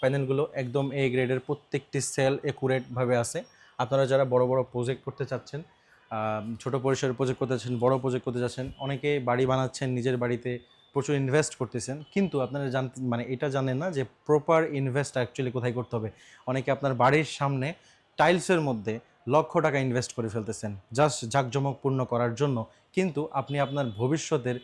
প্যানেলগুলো একদম এ গ্রেডের, প্রত্যেকটি সেল একুরেটভাবে আছে। আপনারা যারা বড় বড় প্রজেক্ট করতে চাচ্ছেন, ছোট পরিসরের প্রজেক্ট করতে চাচ্ছেন, বড় প্রজেক্ট করতে চাচ্ছেন, অনেকে বাড়ি বানাচ্ছেন, নিজের বাড়িতে প্রচুর ইনভেস্ট করতেছেন, কিন্তু আপনারা এটা জানেন না যে প্রপার ইনভেস্ট অ্যাকচুয়ালি কোথায় করতে হবে। অনেকে আপনার বাড়ির সামনে টাইলসের মধ্যে লক্ষ টাকা ইনভেস্ট করে ফেলতেছেন জাস্ট জাঁকজমকপূর্ণ করার জন্য, কিন্তু আপনি আপনার ভবিষ্যতের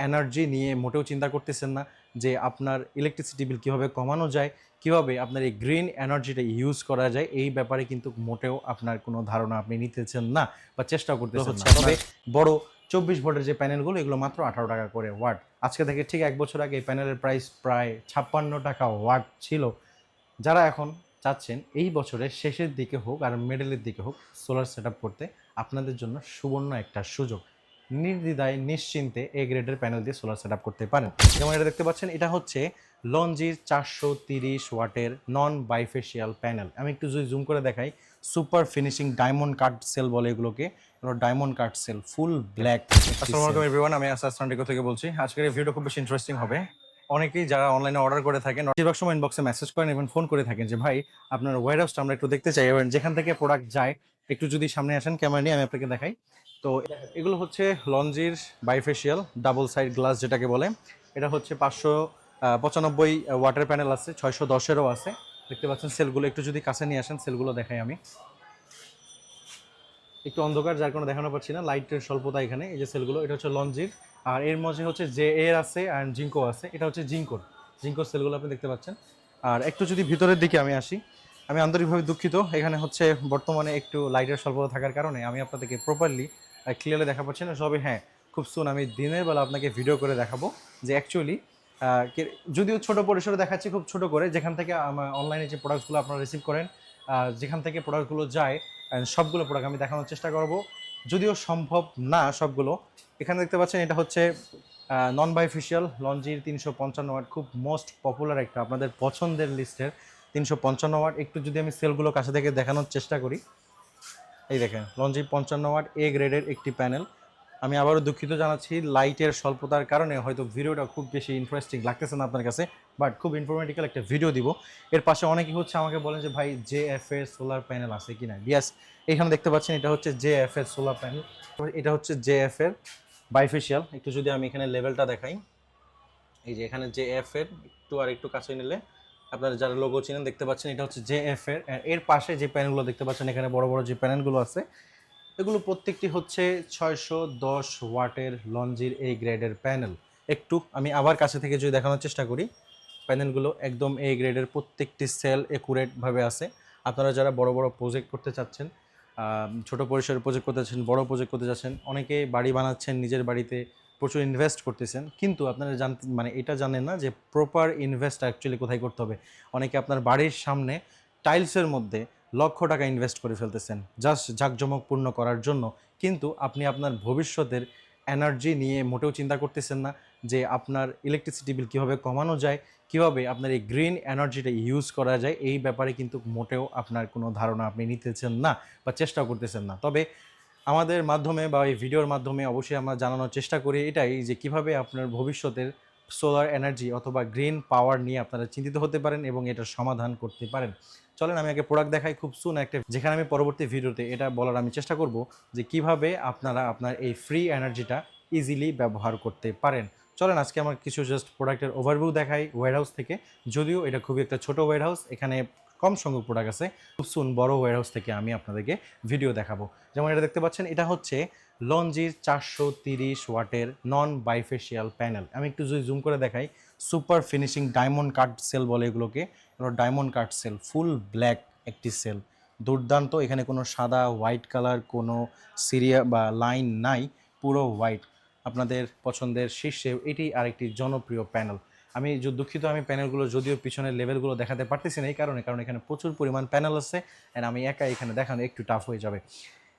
এনার্জি নিয়ে মোটেও চিন্তা করতেছেন না যে আপনার ইলেকট্রিসিটি বিল কীভাবে কমানো যায়, কীভাবে আপনার এই গ্রিন এনার্জিটা ইউজ করা যায়, এই ব্যাপারে কিন্তু মোটেও আপনার কোনো ধারণা আপনি নিতেছেন না বা চেষ্টাও করতেছেন না। তবে বড় 24 ভোল্টের যে প্যানেলগুলো, এগুলো মাত্র 18 টাকা করে ওয়াট। আজকে থেকে ঠিক 1 বছর আগে এই প্যানেলের প্রাইস প্রায় 56 টাকা ওয়াট ছিল। যারা এখন চাচ্ছেন এই বছরের শেষের দিকে হোক আর মিডলের দিকে হোক সোলার সেট করতে, আপনাদের জন্য সুবর্ণ একটা সুযোগ। নির্দ্বিধায় নিশ্চিন্তে এ গ্রেডের প্যানেল দিয়ে সোলার সেট করতে পারেন। যেমন এটা দেখতে পাচ্ছেন, এটা হচ্ছে লঞ্জির 430 ওয়াটের নন বাইফেশিয়াল প্যানেল। আমি একটু যদি জুম করে দেখাই, super finishing diamond cut cell বলে এগুলোকে, diamond cut cell, full black. আসসালামু আলাইকুম এভরিওয়ান, আমি আসাদ সান্ডিকো থেকে বলছি। আজকের এই ভিডিওটা খুব বেশি ইন্টারেস্টিং হবে। অনেকেই যারা অনলাইনে অর্ডার করে থাকেন, বেশিরভাগ সময় ইনবক্সে মেসেজ করেন এবং ফোন করে থাকেন যে ভাই আপনার ওয়্যারহাউসটা আমরা একটু দেখতে চাই, এবং যেখান থেকে প্রোডাক্ট যায় একটু যদি সামনে আসেন ক্যামেরা নিয়ে আমি আপনাকে দেখাই। তো এগুলো হচ্ছে লঞ্জির বাইফেশিয়াল ডাবল সাইড গ্লাস যেটাকে বলে। এটা হচ্ছে 595 ওয়াটার প্যানেল আছে, 610-এরও আছে। দেখতে পাচ্ছেন সেলগুলো, একটু যদি কাছে নিয়ে আসেন সেলগুলো দেখাই আমি। একটু অন্ধকার যার কোনো দেখানো পাচ্ছি না, লাইটের স্বল্পতা এখানে। এই যে সেলগুলো, এটা হচ্ছে লঞ্জির, আর এর মধ্যে হচ্ছে জে এর আছে অ্যান্ড জিঙ্কো আছে। এটা হচ্ছে জিঙ্কোর সেলগুলো আপনি দেখতে পাচ্ছেন। আর একটু যদি ভিতরের দিকে আমি আসি, আমি আন্তরিকভাবে দুঃখিত, এখানে হচ্ছে বর্তমানে একটু লাইটের স্বল্পতা থাকার কারণে আমি আপনাদেরকে প্রপারলি ক্লিয়ারলি দেখা পাচ্ছি না। সবে হ্যাঁ, খুব সুন আমি দিনের বেলা আপনাকে ভিডিও করে দেখাবো যে অ্যাকচুয়ালি যদিও ছোট পরিসরে দেখাচ্ছি, খুব ছোট করে, যেখান থেকে আমার অনলাইনে যে প্রোডাক্টসগুলো আপনারা রিসিভ করেন, যেখান থেকে প্রোডাক্টগুলো যায়, সবগুলো প্রোডাক্ট আমি দেখানোর চেষ্টা করব, যদিও সম্ভব না সবগুলো। এখানে দেখতে পাচ্ছেন এটা হচ্ছে নন বাইফেশিয়াল লঞ্জির 355 ওয়াট, খুব মোস্ট পপুলার একটা আপনাদের পছন্দের লিস্টের 355 ওয়াট। একটু যদি আমি সেলগুলো কাছে থেকে দেখানোর চেষ্টা করি, এই দেখেন লঞ্জি 55 ওয়াট এ গ্রেডের একটি প্যানেল। আমি আবারও দুঃখিত জানাচ্ছি লাইটের স্বল্পতার কারণে হয়তো ভিডিওটা খুব বেশি ইন্টারেস্টিং লাগতেছে না আপনার কাছে, বাট খুব ইনফরমেটিক্যাল একটা ভিডিও দিব। এর পাশে অনেকেই হচ্ছে আমাকে বলেন যে ভাই জেএফ এর সোলার প্যানেল আছে কিনা। ইয়াস, এখানে দেখতে পাচ্ছেন এটা হচ্ছে জেএফ এর সোলার প্যানেল, এটা হচ্ছে জেএফ এর বাইফেশিয়াল। একটু যদি আমি এখানে লেভেলটা দেখাই, এই যে এখানে জেএফ এর একটু আর একটু কাছে নিলে আপনারা যারা লোগো চিনেন দেখতে পাচ্ছেন, এটা হচ্ছে জেএফ এর। এর পাশে যে প্যানেলগুলো দেখতে পাচ্ছেন, এখানে বড় বড় যে প্যানেলগুলো আছে, এগুলো প্রত্যেকটি হচ্ছে 610 ওয়াটের লঞ্জির এই গ্রেডের প্যানেল। একটু আমি আবার কাছে থেকে যদি দেখানোর চেষ্টা করি, প্যানেলগুলো একদম এই গ্রেডের, প্রত্যেকটি সেল একুরেটভাবে আছে। আপনারা যারা বড় বড় প্রজেক্ট করতে চাচ্ছেন, ছোট পরিসরের প্রজেক্ট করতে চাচ্ছেন, বড় প্রজেক্ট করতে চাচ্ছেন, অনেকে বাড়ি বানাচ্ছেন, নিজের বাড়িতে প্রচুর ইনভেস্ট করতেছেন, কিন্তু আপনারা এটা জানেন না যে প্রপার ইনভেস্ট অ্যাকচুয়ালি কোথায় করতে হবে। অনেকে আপনার বাড়ির সামনে টাইলসের মধ্যে লক্ষ টাকা ইনভেস্ট করে ফেলতেছেন জাস্ট জাঁকজমকপূর্ণ করার জন্য, কিন্তু আপনি আপনার ভবিষ্যতের এনার্জি নিয়ে মোটেও চিন্তা করতেছেন না যে আপনার ইলেকট্রিসিটি বিল কীভাবে কমানো যায়, কীভাবে আপনার এই গ্রিন এনার্জিটা ইউজ করা যায়, এই ব্যাপারে কিন্তু মোটেও আপনার কোনো ধারণা আপনি নিতেছেন না বা চেষ্টাও করতেছেন না। তবে আমাদের মাধ্যমে বা এই ভিডিওর মাধ্যমে অবশ্যই আমরা জানানোর চেষ্টা করি এটাই যে কীভাবে আপনার ভবিষ্যতের সোলার এনার্জি অথবা গ্রিন পাওয়ার নিয়ে আপনারা চিন্তিত হতে পারেন এবং এটার সমাধান করতে পারেন। চলেন আমি আগে প্রোডাক্ট দেখাই খুব সুন একটা, যেখানে আমি পরবর্তী ভিডিওতে এটা বলার আমি চেষ্টা করব যে কিভাবে আপনারা আপনার এই ফ্রি এনার্জিটা ইজিলি ব্যবহার করতে পারেন। চলেন আজকে আমার কিছু জাস্ট প্রোডাক্টের ওভারভিউ দেখাই ওয়্যারহাউস থেকে। যদিও এটা খুবই একটা ছোট ওয়্যারহাউস, এখানে কম সংখ্যক প্রোডাক্ট আছে। খুব সুন বড় ওয়্যারহাউস থেকে আমি আপনাদেরকে ভিডিও দেখাবো। যেমন এটা দেখতে পাচ্ছেন, এটা হচ্ছে লঞ্জির 430 ওয়াটের নন বাইফেশিয়াল প্যানেল। আমি একটু যদি জুম করে দেখাই, super finishing diamond cut cell বলে এগুলোকে, diamond cut cell, full black একটি সেল, দুর্দান্ত। এখানে কোনো সাদা হোয়াইট কালার কোনো সিরিয়া বা লাইন নাই, পুরো হোয়াইট। আপনাদের পছন্দের শীর্ষে এটি আরেকটি জনপ্রিয় প্যানেল। আমি দুঃখিত, আমি প্যানেলগুলো যদিও পিছনের লেভেলগুলো দেখাতে পারতেছি না এই কারণে, কারণ এখানে প্রচুর পরিমাণ প্যানেল আছে অ্যান্ড আমি একা এখানে দেখানো একটু টাফ হয়ে যাবে।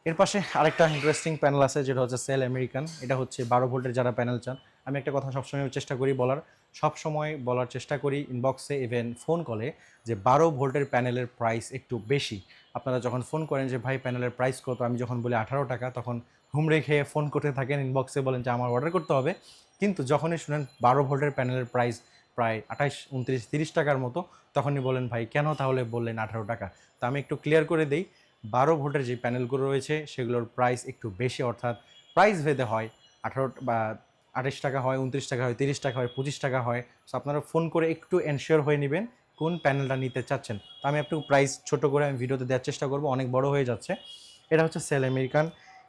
এর পাশে আরেকটা ইন্টারেস্টিং প্যানেল আছে যেটা হচ্ছে সেল আমেরিকান। এটা হচ্ছে 12 ভোল্টের যারা প্যানেল চান। আমি একটা কথা সবসময় চেষ্টা করি বলার, সবসময় বলার চেষ্টা করি ইনবক্সে ইভেন ফোন কলে, যে 12 ভোল্টের প্যানেলের প্রাইস একটু বেশি। আপনারা যখন ফোন করেন যে ভাই প্যানেলের প্রাইস কত, আমি যখন বলি 18 টাকা, তখন হুমড়ে খেয়ে ফোন করতে থাকেন, ইনবক্সে বলেন যে আমার অর্ডার করতে হবে। কিন্তু যখনই শুনেন 12 ভোল্টের প্যানেলের প্রাইস প্রায় 28, 29, 30 টাকার মতো, তখনই বলেন ভাই কেন তাহলে বললেন 18 টাকা। তো আমি একটু ক্লিয়ার করে দিই, 12 ভোল্টের যে প্যানেলগুলো রয়েছে সেগুলোর প্রাইস একটু বেশি, অর্থাৎ প্রাইস ভেদে হয়। 18 বা 28 টাকা হয়, 29 টাকা হয়, 30 টাকা হয়, 25 টাকা হয়। সো আপনারা ফোন করে একটু এনশিওর হয়ে নেবেন কোন প্যানেলটা নিতে চাচ্ছেন। তো আমি একটু প্রাইস ছোট করে আমি ভিডিওতে দেওয়ার চেষ্টা করব, অনেক বড় হয়ে যাচ্ছে। এটা হচ্ছে সেল আমেরিকান,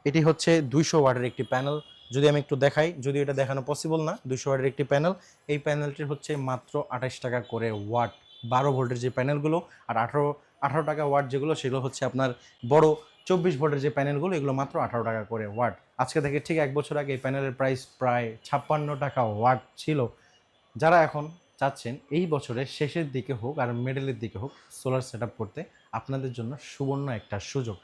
এটি হচ্ছে 200 ওয়াটের একটি প্যানেল। যদি আমি একটু দেখাই, যদি এটা দেখানো পসিবল না, 200 ওয়াটের একটি প্যানেল। এই প্যানেলটির হচ্ছে মাত্র 28 টাকা করে ওয়াট, 12 ভোল্টের যে প্যানেলগুলো। আর 18 টাকা ওয়াট যেগুলো, সেগুলো হচ্ছে আপনার বড় 24 ভোল্টের যে প্যানেলগুলো, এগুলো মাত্র 18 টাকা করে ওয়াট। আজকে থেকে ঠিক 1 বছর আগে এই প্যানেলের প্রাইস প্রায় 56 টাকা ওয়াট ছিল। যারা এখন চাচ্ছেন এই বছরের শেষের দিকে হোক আর মিডলের দিকে হোক সোলার সেট করতে, আপনাদের জন্য সুবর্ণ একটা সুযোগ।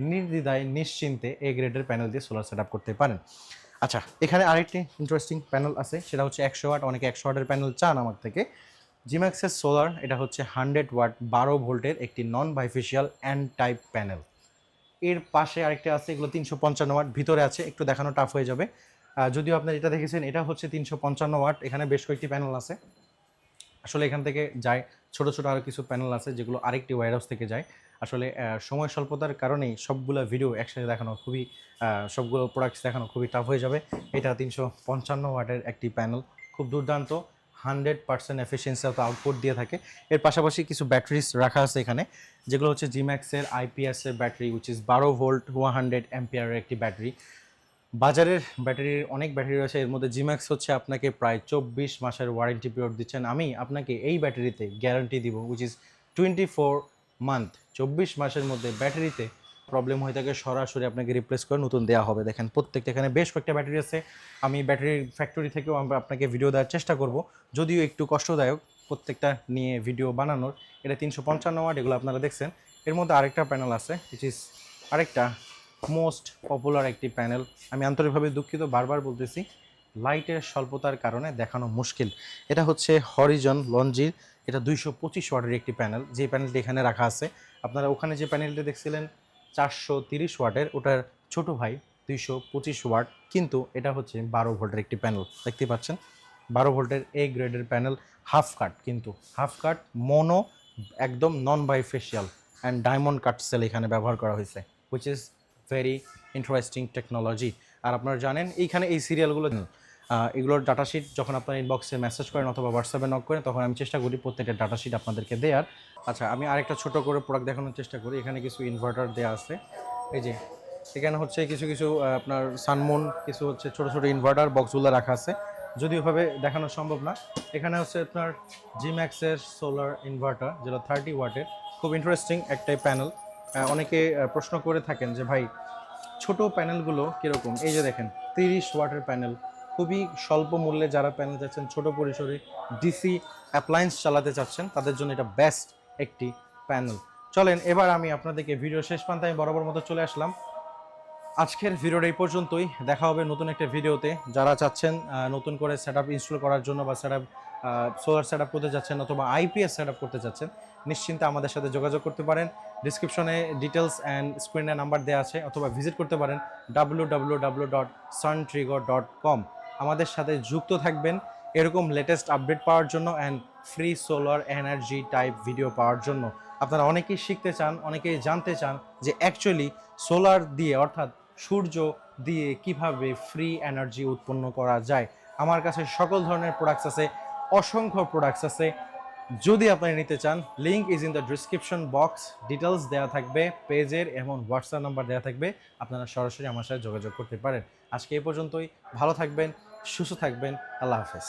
নির্দ্বিধায় নিশ্চিন্তে এ গ্রেডের প্যানেল দিয়ে সোলার সেট করতে পারেন। আচ্ছা, এখানে আরেকটি ইন্টারেস্টিং প্যানেল আছে, সেটা হচ্ছে 100 ওয়াট। অনেকে 100 ওয়াটের প্যানেল চান আমার থেকে। জিম্যাক্সের সোলার, এটা হচ্ছে 100 ওয়াট 12 ভোল্টের একটি নন বাইফেশিয়াল এন টাইপ প্যানেল। এর পাশে আরেকটা আছে, এগুলো 355 ওয়াট, ভিতরে আছে, একটু দেখানো টাফ হয়ে যাবে। যদিও আপনারা এটা দেখেছেন, এটা হচ্ছে 355 ওয়াট। এখানে বেশ কয়েকটি প্যানেল আছে, আসলে এখান থেকে যায় ছোট ছোট আরও কিছু প্যানেল আছে যেগুলো আরেকটি ওয়্যারহাউস থেকে যায়। আসলে সময় স্বল্পতার কারণেই সবগুলো ভিডিও একসাথে দেখানো খুবই, সবগুলো প্রোডাক্টস দেখানো খুবই টাফ হয়ে যাবে। এটা 355 ওয়াটের একটি প্যানেল, খুব দুর্দান্ত, 100% এফিসিয়েন্সি অফ আউটপুট দিয়ে থাকে। এর পাশাপাশি কিছু ব্যাটারিজ রাখা আছে এখানে, যেগুলো হচ্ছে জিম্যাক্সের আইপিএসের ব্যাটারি, উইচ ইজ 12 ভোল্ট 100 অ্যাম্পিয়ারের একটি ব্যাটারি। বাজারের ব্যাটারির অনেক ব্যাটারি রয়েছে, এর মধ্যে জিম্যাক্স হচ্ছে আপনাকে প্রায় 24 মাসের ওয়ারেন্টি পিরিয়ড দিচ্ছেন। আমি আপনাকে এই ব্যাটারিতে গ্যারান্টি দিব, উইচ ইজ 24 মান্থ। 24 মাসের মধ্যে ব্যাটারিতে প্রবলেম হয়ে থাকে, সরাসরি আপনাকে রিপ্লেস করে নতুন দেওয়া হবে। দেখেন প্রত্যেকটা, এখানে বেশ কয়েকটা ব্যাটারি আছে। আমি ব্যাটারির ফ্যাক্টরি থেকেও আমরা আপনাকে ভিডিও দেওয়ার চেষ্টা করব, যদিও একটু কষ্টদায়ক প্রত্যেকটা নিয়ে ভিডিও বানানোর। এটা 355 ওয়াট, এগুলো আপনারা দেখছেন। এর মধ্যে আরেকটা প্যানেল আছে, উইচ ইজ আরেকটা মোস্ট পপুলার একটি প্যানেল। আমি আন্তরিকভাবে দুঃখিত, বারবার বলতেছি, লাইটের স্বল্পতার কারণে দেখানো মুশকিল। এটা হচ্ছে হরিজন লঞ্জির, এটা 225 ওয়াটের একটি প্যানেল। যে প্যানেলটি এখানে রাখা আছে, আপনারা ওখানে যে প্যানেলটি দেখছিলেন 430 ওয়াটের, ওটার ছোট ভাই 225 ওয়াট, কিন্তু এটা হচ্ছে 12 ভোল্টের একটি প্যানেল। দেখতে পাচ্ছেন 12 ভোল্টের এ গ্রেডের প্যানেল, হাফ কাট, কিন্তু হাফ কাট মোনো, একদম non bifacial and diamond cut cell এখানে ব্যবহার করা হয়েছে, which is very interesting technology. আর আপনারা জানেন এইখানে এই সিরিয়ালগুলো, এগুলোর ডাটাশিট যখন আপনার ইনবক্সে মেসেজ করেন অথবা হোয়াটসঅ্যাপে নক করেন, তখন আমি চেষ্টা করি প্রত্যেকটা ডাটাশিট আপনাদেরকে দেওয়ার। আচ্ছা, আমি আরেকটা ছোট করে প্রোডাক্ট দেখানোর চেষ্টা করি। এখানে কিছু ইনভার্টার দেওয়া আছে, এই যে এখানে হচ্ছে কিছু কিছু আপনার সানমুন, কিছু হচ্ছে ছোট ছোট ইনভার্টার বক্সগুলো রাখা আছে, যদিওভাবে দেখানো সম্ভব না। এখানে হচ্ছে আপনার জিম্যাক্সের সোলার ইনভার্টার, যেটা 30 ওয়াটের, খুব ইন্টারেস্টিং একটাই প্যানেল। অনেকে প্রশ্ন করে থাকেন যে ভাই ছোট প্যানেলগুলো কীরকম। এই যে দেখেন 30 ওয়াটের প্যানেল, খুবই স্বল্প মূল্যে যারা প্যানেল চাচ্ছেন, ছোট পরিসরে ডিসি অ্যাপ্লায়েন্স চালাতে চাচ্ছেন, তাদের জন্য এটা বেস্ট একটি প্যানেল। চলেন এবার আমি আপনাদেরকে ভিডিও শেষ প্রান্তে আমি বরাবর মতো চলে আসলাম। আজকের ভিডিওটা এই পর্যন্তই, দেখা হবে নতুন একটা ভিডিওতে। যারা চাচ্ছেন নতুন করে সেটআপ ইনস্টল করার জন্য বা সেটআপ সোলার সেটআপ করতে যাচ্ছেন অথবা আইপিএস সেটআপ করতে যাচ্ছেন, নিশ্চিন্তে আমাদের সাথে যোগাযোগ করতে পারেন। ডিসক্রিপশনে ডিটেলস অ্যান্ড স্ক্রিনে নাম্বার দেওয়া আছে, অথবা ভিজিট করতে পারেন www.suntrigger.com। আমাদের সাথে যুক্ত থাকবেন এরকম লেটেস্ট আপডেট পাওয়ার জন্য and free solar energy type video পাওয়ার জন্য। আপনারা অনেকেই শিখতে চান, অনেকেই জানতে চান যে অ্যাকচুয়ালি সোলার দিয়ে, অর্থাৎ সূর্য দিয়ে কিভাবে ফ্রি এনার্জি উৎপন্ন করা যায়। আমার কাছে সকল ধরনের প্রোডাক্টস আছে, অসংখ্য প্রোডাক্টস আছে। যদি আপনারা নিতে চান, link is in the description box, details দেওয়া থাকবে পেজের এবং হোয়াটসঅ্যাপ নাম্বার দেওয়া থাকবে, আপনারা সরাসরি আমার সাথে যোগাযোগ করতে পারেন। আজকে এই পর্যন্তই, ভালো থাকবেন, সুস্থ থাকবেন, আল্লাহ হাফেজ।